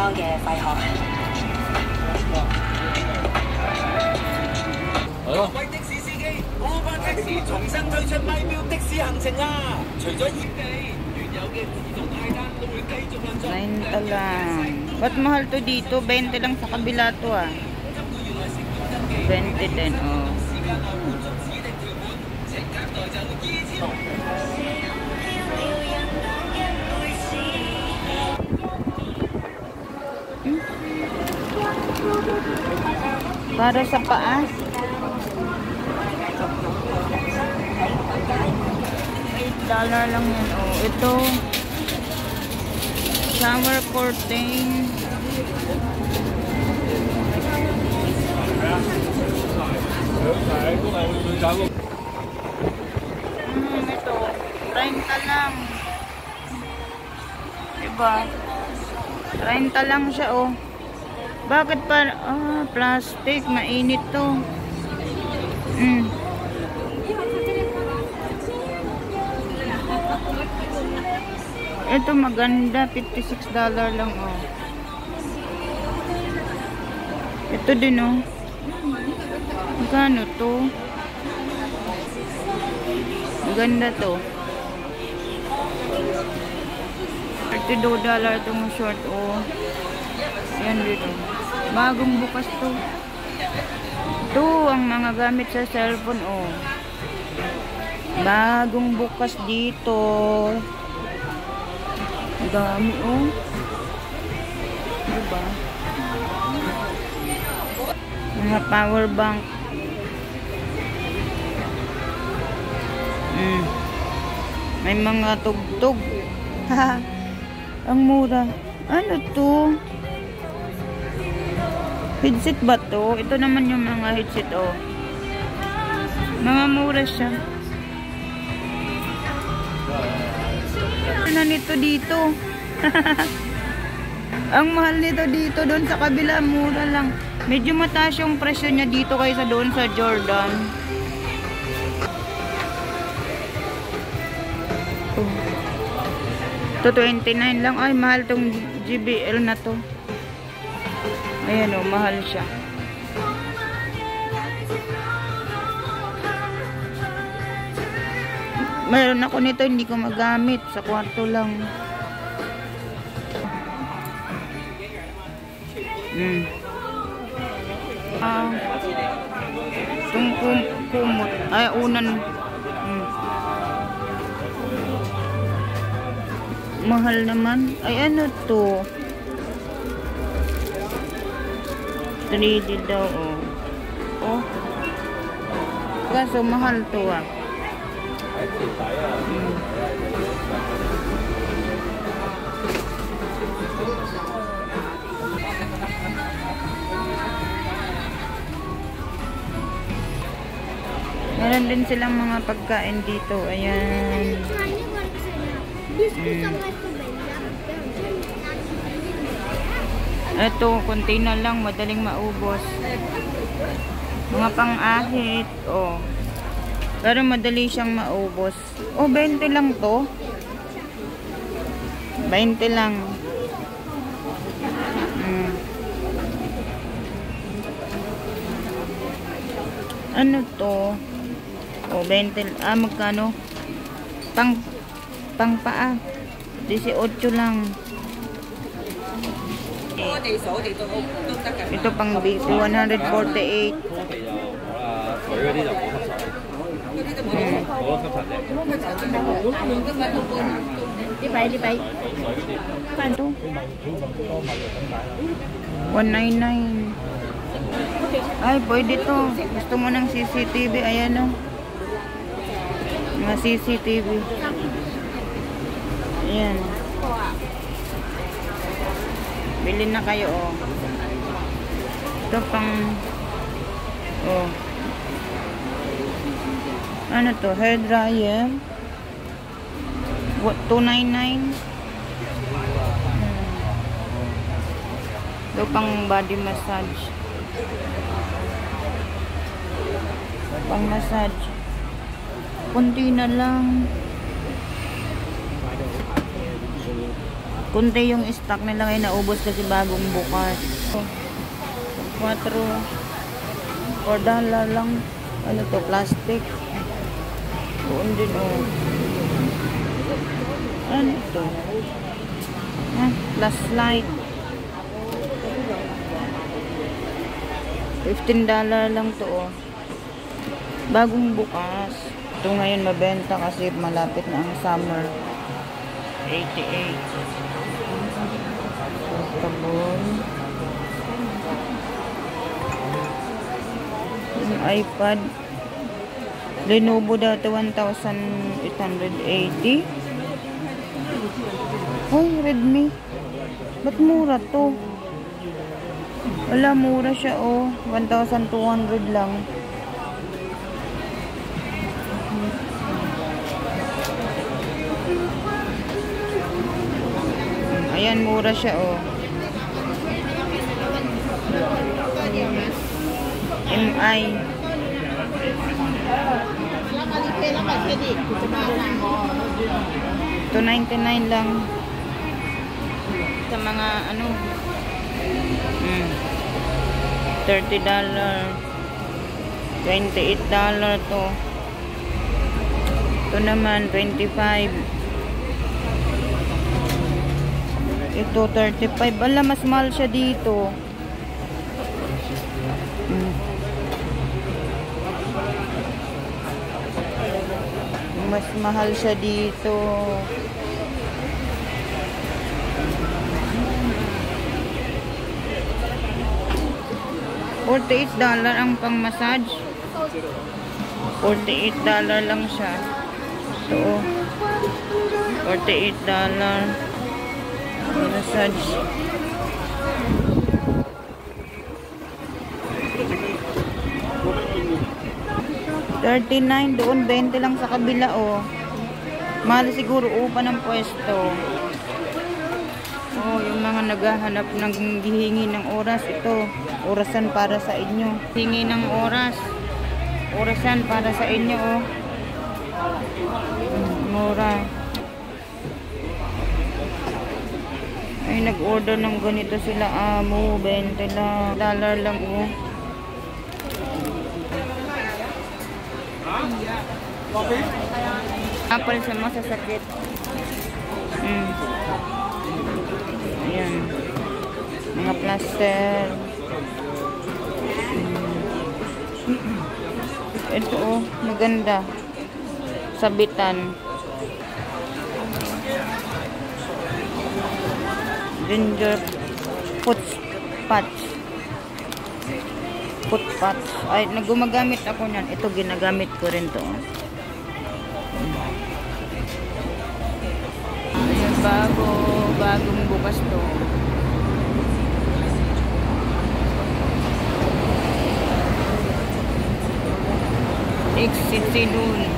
方嘅廢殼。各位的士司機，Uber Taxi 重新推出咪錶的士行程啊！除咗業地，原有嘅自動派單都會繼續運作。 90 lang. Ba't mahal to dito? 20 lang sa kabila to ah. 20 din, oh. Para sa paa. $8 lang yan, oh. Ito shower curtain. Ito 30 lang, diba? 30 lang siya, oh. Bakit pa? Plastic, mainit to. Ito maganda, $56 lang, oh. Ito din, oh. Magkano to? Maganda to. $32 itong short, oh. Yan dito. Bagong bukas to. Ito ang mga gamit sa cellphone, oh. Bagong bukas dito. Dami, oh. Diba? Mga power bank. May mga tugtog. Ang mura. Ano to? Headset ba to? Ito naman yung mga headset, oh. Mga mura siya. Ano nito dito? Ang mahal nito dito, doon sa kabila mura lang. Medyo mataas yung presyo niya dito kaysa doon sa Jordan. Ito 29 lang. Ay, mahal tong JBL na to. Ayan, oh, mahal siya. Meron ako nito, hindi ko magamit. Sa kwarto lang. Itong kumot. Ay, unan. Mahal naman. Ay, ano to? 3D daw, oh. Oh. Kaso, mahal to, ah. Meron din silang mga pagkain dito. Ayan. Ito, container lang. Madaling maubos. Mga pang-ahit. Oh. Pero madali siyang maubos. Oh, 20 lang to. 20 lang. Ano to? Oh, 20. Magkano? Pang paa. 18 lang. Ito pang baby. 148. Ito 199. Ay, pwede to. Gusto mo ng CCTV? Ayan, o. Mga CCTV. Ayan. Bilhin na kayo, o. Ito pang, o. Ano to? Hair dryer. What? 299. Ito pang body massage. Pang massage. Kunti na lang. Kunti yung stock nila ngayon, naubos kasi bagong bukas. 4 $4 lang. Ano to, plastic. Doon din oh. Ano to? Flashlight. $15 lang to oh. Bagong bukas. Ito ngayon mabenta kasi malapit na ang summer. 88. Sabon. Yung iPad. Lenovo dati 1,880. Hoy, Redmi. Ba't mura to? Wala, mura siya oh. 1,200 lang. Ayan, mura siya oh. MI. Ito 99 lang. Sa mga ano, $30, $28 to. Ito naman 25. Ito 35. Ala, mas mahal siya dito. Mas mahal siya dito. $48 ang pang-massage. $48 lang siya. Ito. $48. Massage. $39 doon, 20 lang sa kabila oh. Mahal siguro upa ng pwesto. Oh, yung mga naghahanap ng hihingi ng oras, ito, orasan para sa inyo. Hingi ng oras. Orasan para sa inyo oh. Mura. Ay, nag-order ng ganito sila amo, 20 lang. $1 lang oh. Apple sa masasakit. Ayan. Mga plaster. Ito oh, maganda. Sabitan. Ginger foot patch. Foot patch. Ay, gumagamit ako niyan. Ito ginagamit ko rin to. Ayan, bagong bukas to. Exit dun.